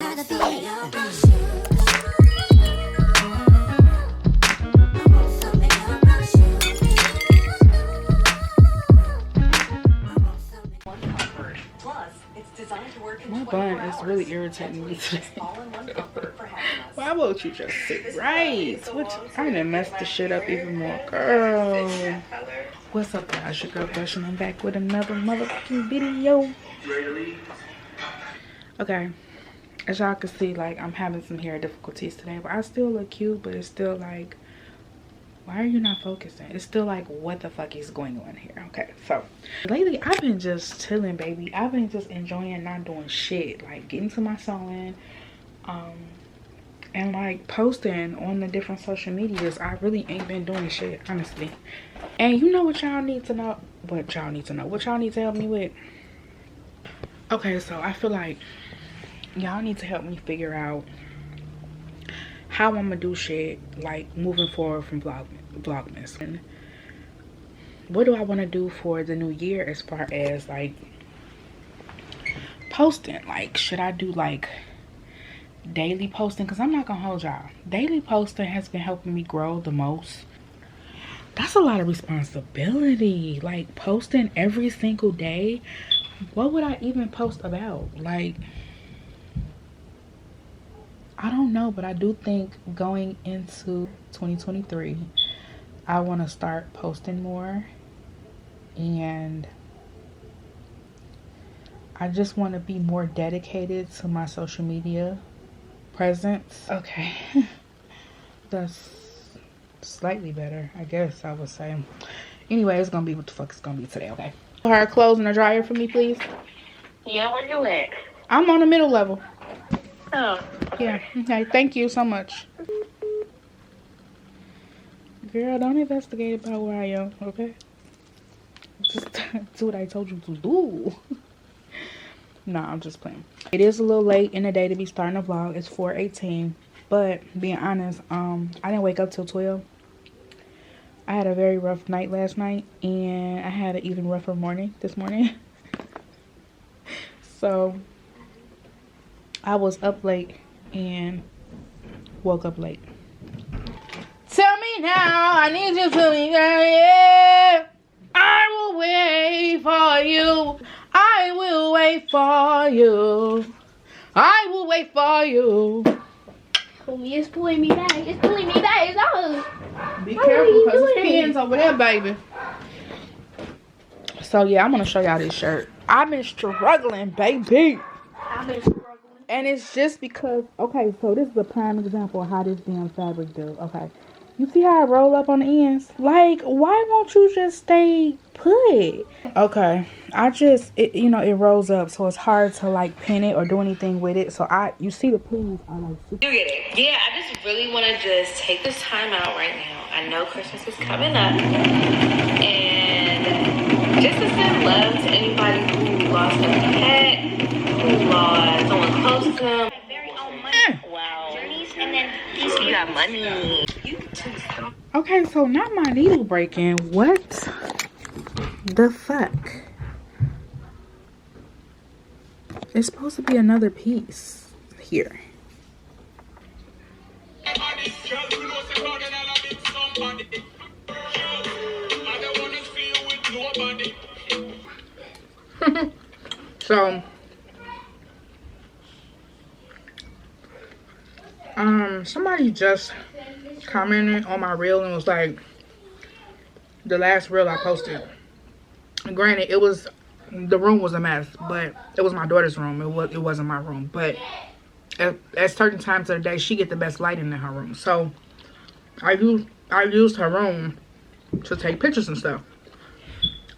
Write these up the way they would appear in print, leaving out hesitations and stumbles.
My bun is really irritating me today. Why won't you just sit right? Which I done messed the shit up even more, girl. What's up, guys? Your girl Grwm. I'm back with another motherfucking video. Okay, as y'all can see, like, I'm having some hair difficulties today, but I still look cute. But it's still like, why are you not focusing? It's still like, what the fuck is going on here? Okay, so lately I've been just chilling, baby. I've been just enjoying not doing shit, like getting to my sewing, and like posting on the different social medias. I really ain't been doing shit, honestly. And you know what y'all need to know? What y'all need to help me with? Okay, so I feel like y'all need to help me figure out how I'm gonna do shit, like moving forward from vlogmas. And what do I want to do for the new year as far as like posting? Like, should I do like daily posting? Because I'm not gonna hold y'all, daily posting has been helping me grow the most. That's a lot of responsibility, like posting every single day. What would I even post about? Like, I don't know, but I do think going into 2023, I want to start posting more. And I just want to be more dedicated to my social media presence. Okay. That's slightly better, I guess I would say. Anyway, it's going to be what the fuck it's going to be today, okay? Her clothes in the dryer for me, please. Yeah, where you at? I'm on the middle level. Oh, okay. Yeah, okay, thank you so much. Girl, don't investigate about where I am, okay? Just do what I told you to do. Nah, I'm just playing. It is a little late in the day to be starting a vlog. It's 4:18, but being honest, I didn't wake up till 12. I had a very rough night last night, and I had an even rougher morning this morning. So I was up late and woke up late. Tell me now, I need you to be there, yeah. I will wait for you. I will wait for you. I will wait for you. It's pulling me back. It's pulling me back. It's all. Be careful, because there's pins over there, baby. So yeah, I'm gonna show y'all this shirt. I've been struggling, baby. I've been struggling. And it's just because, okay, so this is a prime example of how this damn fabric do. Okay, you see how I roll up on the ends? Like, why won't you just stay put? Okay, you know, it rolls up, so it's hard to like pin it or do anything with it. So you see the pleats are like. You get it. Yeah, I just really want to just take this time out right now. I know Christmas is coming up, and just to send love to anybody who lost a pet, who lost someone close to them. Wow. And then you got money. Okay, so not my needle breaking. What the fuck? It's supposed to be another piece here. So somebody just commented on my reel and was like, the last reel I posted, granted the room was a mess, but it was my daughter's room. It wasn't my room, but at certain times of the day she get the best lighting in her room, so I used her room to take pictures and stuff.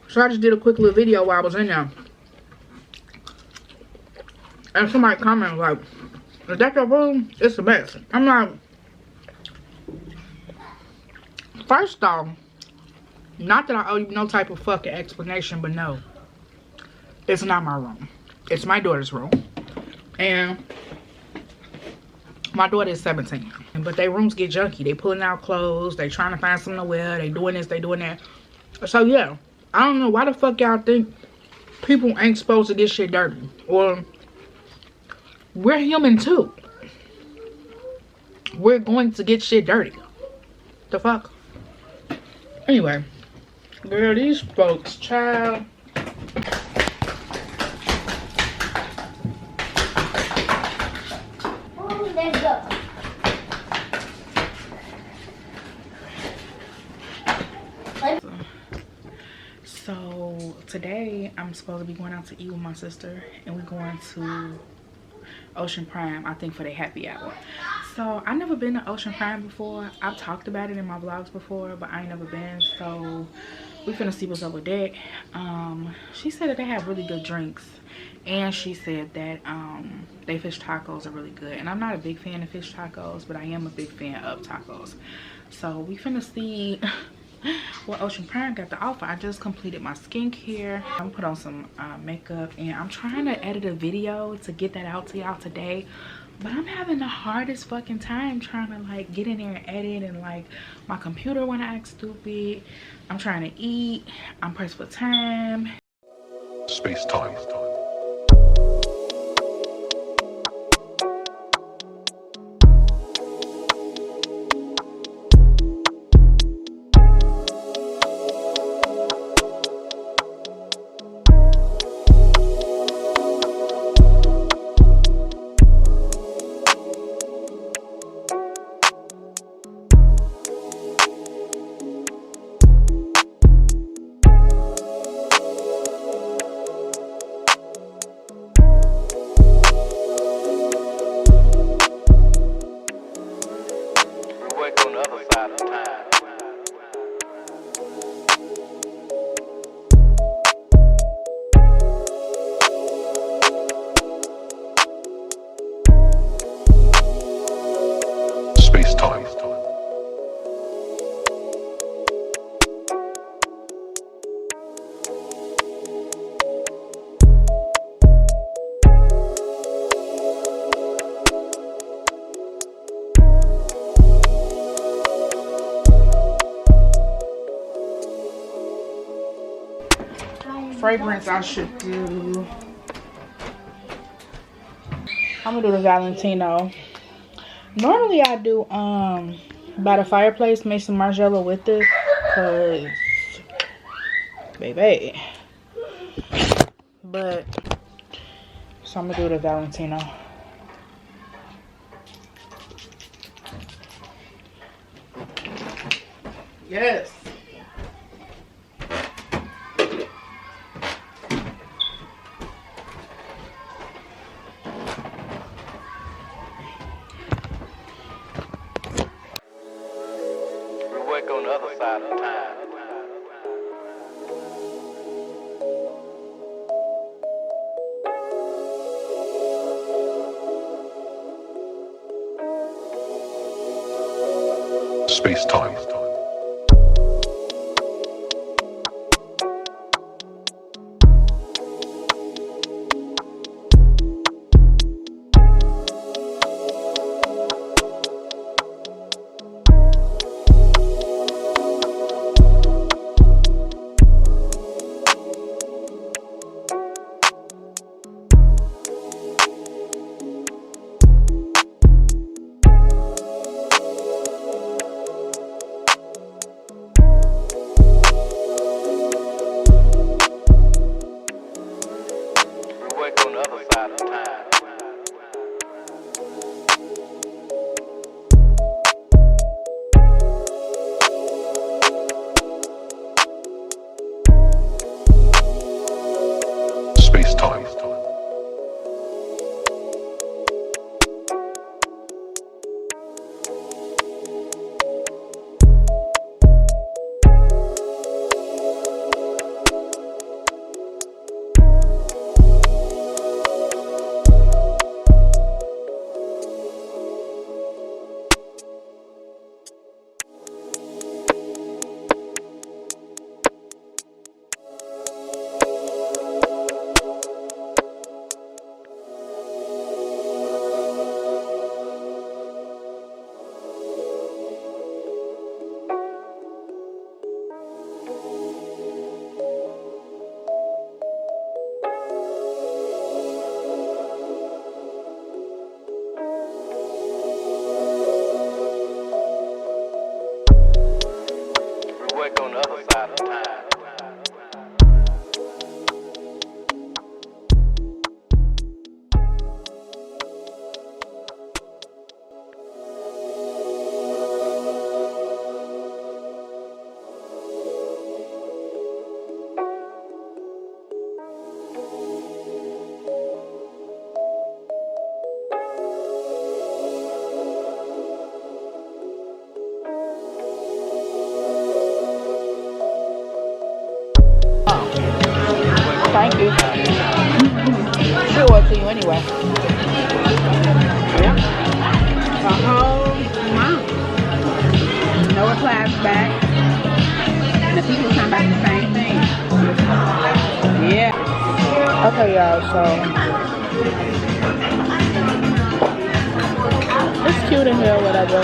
So I just did a quick little video while I was in there, and somebody commented like, is that your room? It's a mess. I'm like, first off, not that I owe you no type of fucking explanation, but no, it's not my room. It's my daughter's room. And my daughter is 17. But their rooms get junky. They pulling out clothes. They trying to find something to wear. They doing this, they doing that. So yeah, I don't know why the fuck y'all think people ain't supposed to get shit dirty. Or We're human too. We're going to get shit dirty. The fuck? Anyway, girl, these folks, child. Oh, let's go. So today I'm supposed to be going out to eat with my sister, and we're going to Ocean Prime, I think, for their happy hour. So I've never been to Ocean Prime before. I've talked about it in my vlogs before, but I ain't never been. So we finna see what's up with that. She said that they have really good drinks, and she said that they fish tacos are really good. And I'm not a big fan of fish tacos, but I am a big fan of tacos. So we finna see what Ocean Prime got to offer. I just completed my skincare. I'm gonna put on some makeup, and I'm trying to edit a video to get that out to y'all today, but I'm having the hardest fucking time trying to like get in there and edit, and like my computer wanna act stupid. I'm trying to eat. I'm pressed for time. Space time. Space time. Fragrance I should do. I'm gonna do the Valentino. Normally I do by the fireplace, make some marshmallow with it, cause baby. But so I'm gonna do the Valentino. Yes. On the other side of time. Space time. anyway. Yep. A whole month. No replies back. And the people come back the same thing. Yeah. Okay, y'all, so it's cute in here, whatever.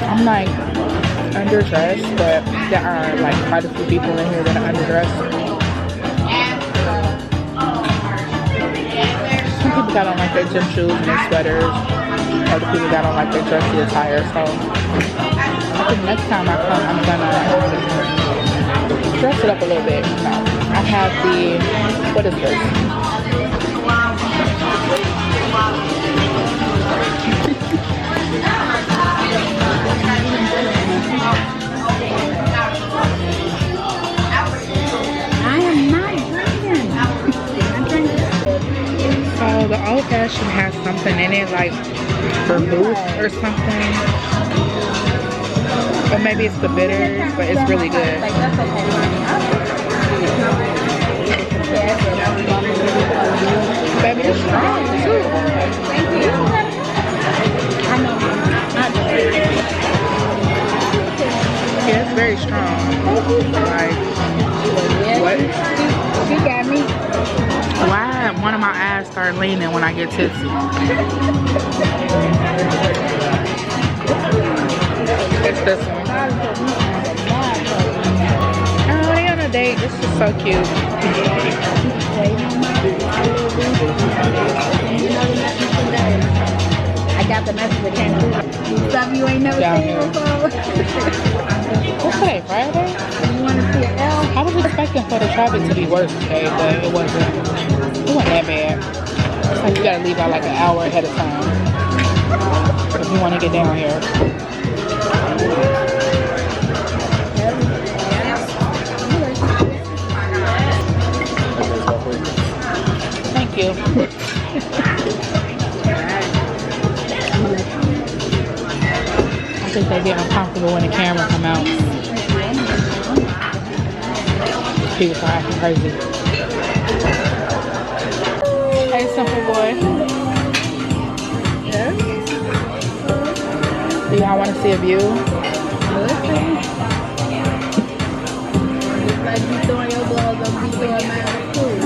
I'm like underdressed, but there are like quite a few people in here that are underdressed. Some people got on like their gym shoes and their sweaters. Other people got on like their dressy attire. So I think next time I come, I'm gonna dress it up a little bit. So I have the, what is this? I am not drinking. I'm drinking. So the old fashioned has something in it like vermouth or something. Or maybe it's the bitters, but it's really good. Baby, it's strong too. Yeah, it's very strong. Like, what? She got me. Why one of my eyes start leaning when I get tipsy? It's this one. Oh, they on a date. This is so cute. I got the message that came through. Stuff you ain't never seen before. What's today, Friday? You want to see an L? I was expecting for the traffic to be worse today, but it wasn't that bad. It's like you gotta leave out like an hour ahead of time if you want to get down here. Thank you. I think they get uncomfortable when the camera come out. People are acting crazy. Hey, simple boy. Yeah. Do y'all want to see a view? Like you throwing your gloves up, you throwing mine too.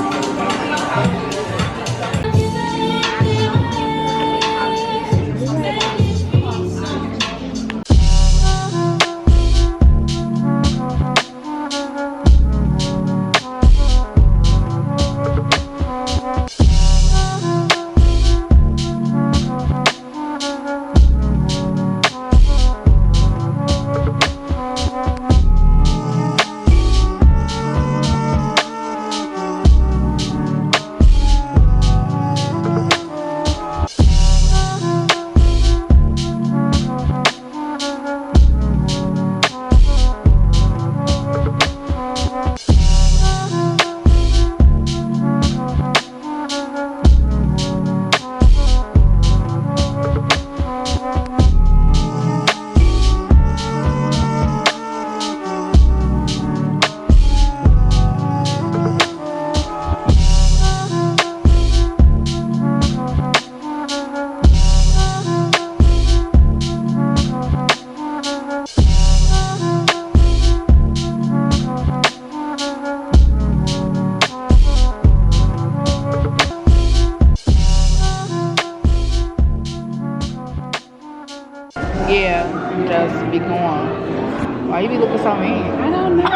Yeah, just be going. Why you be looking so mean? I don't know. I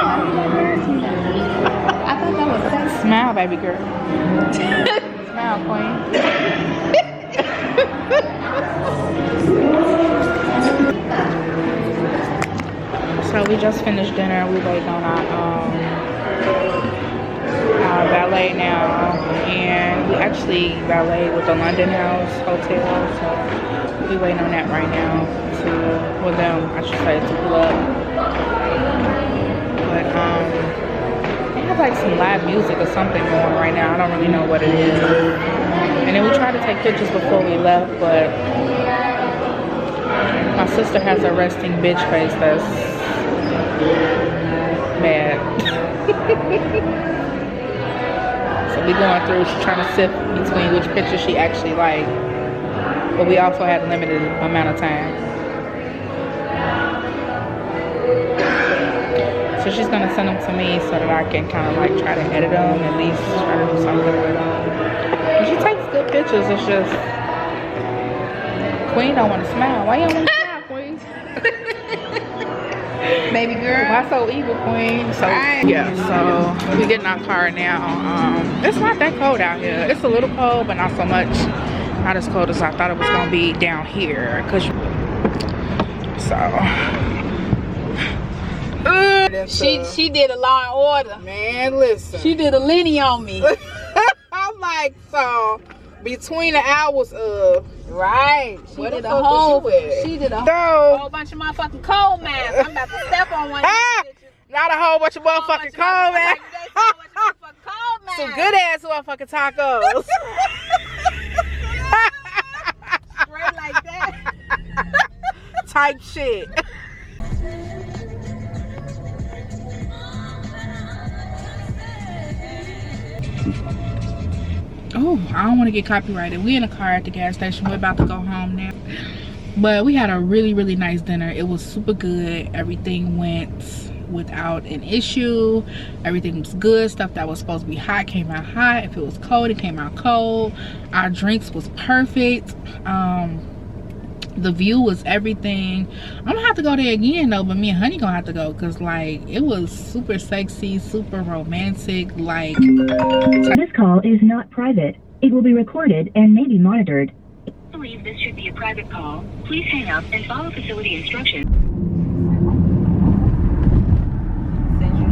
thought that was sexy. Smile, baby girl. Smile, queen. So we just finished dinner. We waiting on our valet now, and we actually valet with the London House Hotel. So we waiting on that right now for them, I should say, to pull up. But they have like some live music or something going right now. I don't really know what it is. And then we tried to take pictures before we left, but my sister has a resting bitch face that's bad. So we going through, she's trying to sift between which picture she actually liked. But we also had a limited amount of time. So she's gonna send them to me so that I can kind of like try to edit them, at least try to do something with them. And she takes good pictures, it's just, Queen don't want to smile. Why you don't want to smile, Queen? Baby girl. Why so evil, Queen? So yeah, so we get in our car now. It's not that cold out here. It's a little cold, but not so much. Not as cold as I thought it was gonna be down here. She did a Law and Order. Man, listen. She did a Lenny on me. I'm like, so between the hours of Right. She where did the a fuck whole. was you at? She did a No. whole bunch of motherfucking coal mines. I'm about to step on one. Of these bitches. Not a whole bunch of motherfucking cold, man. Some good ass motherfucking tacos. Straight like that. Type shit. Oh, I don't want to get copyrighted. We in a car at the gas station. We're about to go home now. But we had a really, really nice dinner. It was super good. Everything went without an issue. Everything was good. Stuff that was supposed to be hot came out hot. If it was cold, it came out cold. Our drinks was perfect. The view was everything. I'm gonna have to go there again though, but me and Honey gonna have to go because like it was super sexy, super romantic. Like, this call is not private. It will be recorded and may be monitored. I believe this should be a private call. Please hang up and follow facility instructions. Since you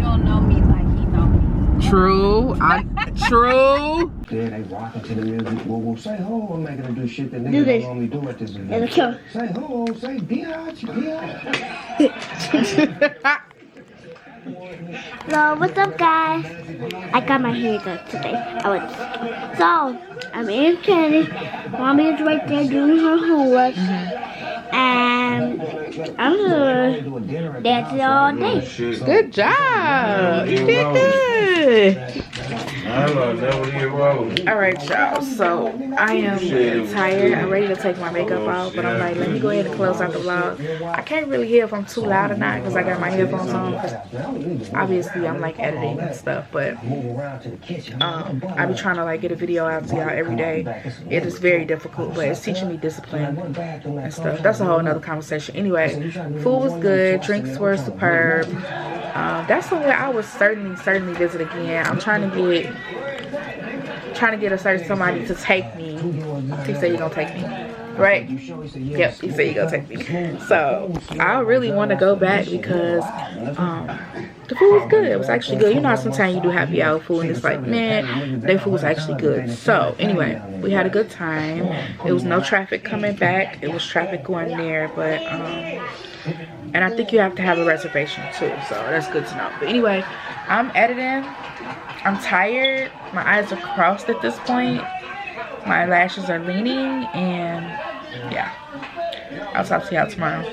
don't know me like he know me. true. True. Yeah, they rocking to the music. Well, say hello. I'm making them do shit that Do niggas this. don't normally do at this event. Let's go. Say hello. Say biatch. So, what's up, guys? I got my hair done today. So, I'm in Candy. Mommy is right there doing her homework. And I'm gonna dance all day. Good job. You did good. All right, y'all. So I am tired. I'm ready to take my makeup off, but I'm like, let me go ahead and close out the vlog. I can't really hear if I'm too loud or not because I got my headphones on. Cause obviously, I'm like editing and stuff, but I be trying to like get a video out to y'all every day. It is very difficult, but it's teaching me discipline and stuff. That's a whole nother conversation. Anyway, food was good. Drinks were superb. That's somewhere I would certainly visit again. I'm trying to get a certain somebody to take me. He said you're gonna take me, right? Yep, he said you're gonna take me. So I really want to go back because the food was good. It was actually good. You know how sometimes you do happy hour food and it's like, man, their food was actually good. So anyway, we had a good time. There was no traffic coming back. It was traffic going there, but and I think you have to have a reservation too, so that's good to know. But anyway, I'm editing. I'm tired. My eyes are crossed at this point. My lashes are leaning, and yeah, I'll talk to y'all tomorrow.